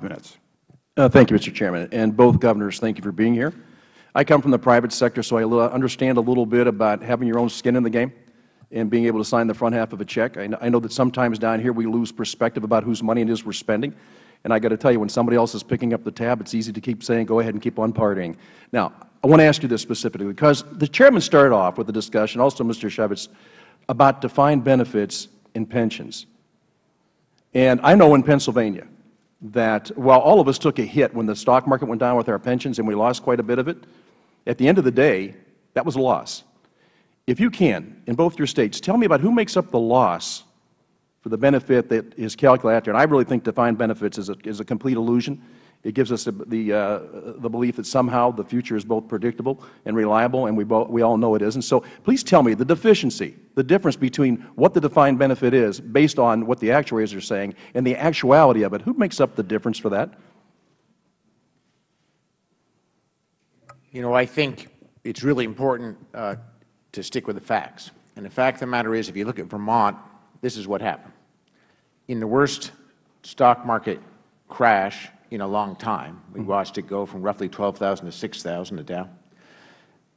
minutes. Thank you, Mr. Chairman. And both governors, thank you for being here. I come from the private sector, so I understand a little bit about having your own skin in the game and being able to sign the front half of a check. I know that sometimes down here we lose perspective about whose money it is we're spending. And I got to tell you, when somebody else is picking up the tab, it's easy to keep saying, go ahead and keep on partying. Now, I want to ask you this specifically, because the Chairman started off with the discussion, also Mr. Shevitz, about defined benefits in pensions. And I know in Pennsylvania that while all of us took a hit when the stock market went down with our pensions and we lost quite a bit of it, at the end of the day, that was a loss. If you can, in both your states, tell me about who makes up the loss for the benefit that is calculated out there. And I really think defined benefits is a complete illusion. It gives us the belief that somehow the future is both predictable and reliable, and we all know it isn't. So please tell me the deficiency, the difference between what the defined benefit is based on what the actuaries are saying and the actuality of it. Who makes up the difference for that? You know, I think it's really important to stick with the facts. And the fact of the matter is, if you look at Vermont, this is what happened. In the worst stock market crash in a long time, we watched it go from roughly 12,000 to 6,000 a Dow.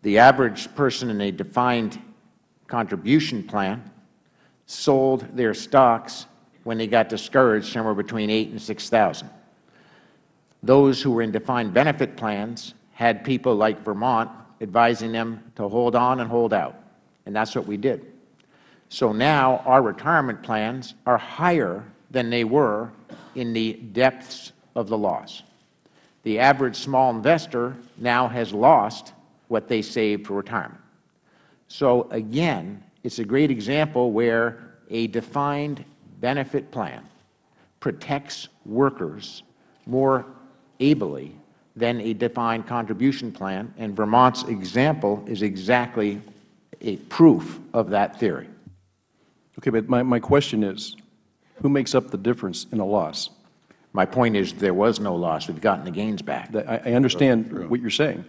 The average person in a defined contribution plan sold their stocks when they got discouraged somewhere between 8,000 and 6,000. Those who were in defined benefit plans had people like Vermont advising them to hold on and hold out, and that's what we did. So now our retirement plans are higher than they were in the depths of the loss. The average small investor now has lost what they saved for retirement. So again, it's a great example where a defined benefit plan protects workers more ably than a defined contribution plan, and Vermont's example is exactly a proof of that theory. Okay, but my question is, who makes up the difference in a loss? My point is there was no loss. We've gotten the gains back. I understand what you're saying,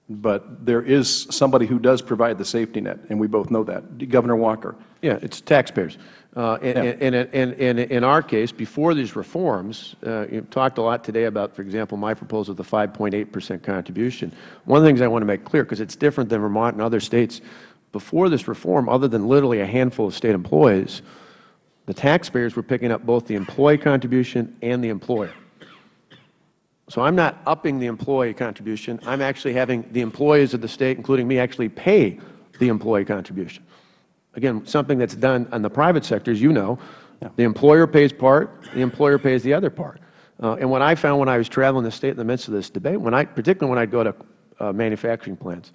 but there is somebody who does provide the safety net, and we both know that. Governor Walker. Yeah, it's taxpayers. In our case, before these reforms, you've talked a lot today about, for example, my proposal of the 5.8% contribution. One of the things I want to make clear, because it's different than Vermont and other states, before this reform, other than literally a handful of state employees, the taxpayers were picking up both the employee contribution and the employer. So I'm not upping the employee contribution. I'm actually having the employees of the state, including me, actually pay the employee contribution. Again, something that's done on the private sector, as you know, the employer pays part, the employer pays the other part. And what I found when I was traveling the state in the midst of this debate, particularly when I'd go to manufacturing plants,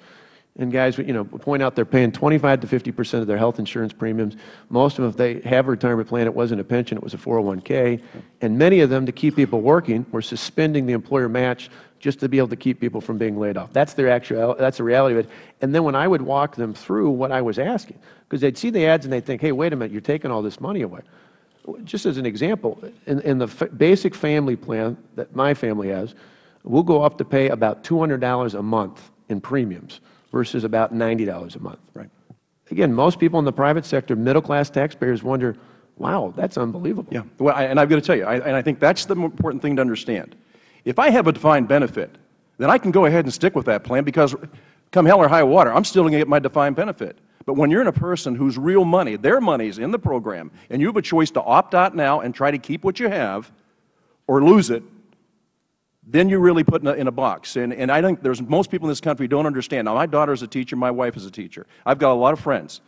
and guys, point out they're paying 25 to 50% of their health insurance premiums. Most of them, if they have a retirement plan, it wasn't a pension, it was a 401k. And many of them, to keep people working, were suspending the employer match just to be able to keep people from being laid off. That's that's the reality of it. And then when I would walk them through what I was asking, because they'd see the ads and they'd think, hey, wait a minute, you're taking all this money away. Just as an example, in the basic family plan that my family has, we'll go up to pay about $200 a month in premiums versus about $90 a month. Right. Again, most people in the private sector, middle-class taxpayers, wonder, wow, that's unbelievable. Yeah. Well, and I've got to tell you, and I think that's the important thing to understand. If I have a defined benefit, then I can go ahead and stick with that plan because come hell or high water, I'm still going to get my defined benefit. But when you're in a person whose real money, their money's in the program, and you have a choice to opt out now and try to keep what you have or lose it, then you're really put in a box. And I think most people in this country don't understand. Now, my daughter is a teacher. My wife is a teacher. I've got a lot of friends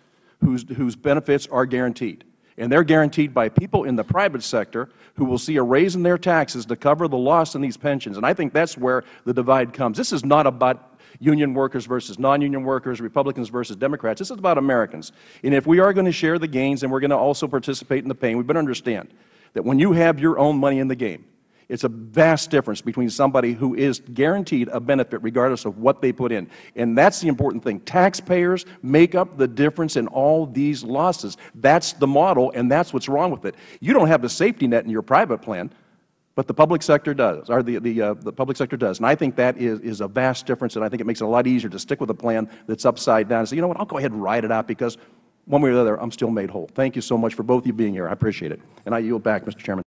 whose benefits are guaranteed. And they're guaranteed by people in the private sector who will see a raise in their taxes to cover the loss in these pensions. And I think that's where the divide comes. This is not about union workers versus non-union workers, Republicans versus Democrats. This is about Americans. And if we are going to share the gains and we're going to also participate in the pain, we better understand that when you have your own money in the game, it's a vast difference between somebody who is guaranteed a benefit regardless of what they put in. And that's the important thing. Taxpayers make up the difference in all these losses. That's the model, and that's what's wrong with it. You don't have the safety net in your private plan, but the public sector does, or the public sector does. And I think that is a vast difference, and I think it makes it a lot easier to stick with a plan that's upside down and say, you know what, I'll go ahead and ride it out because one way or the other, I'm still made whole. Thank you so much for both of you being here. I appreciate it. And I yield back, Mr. Chairman.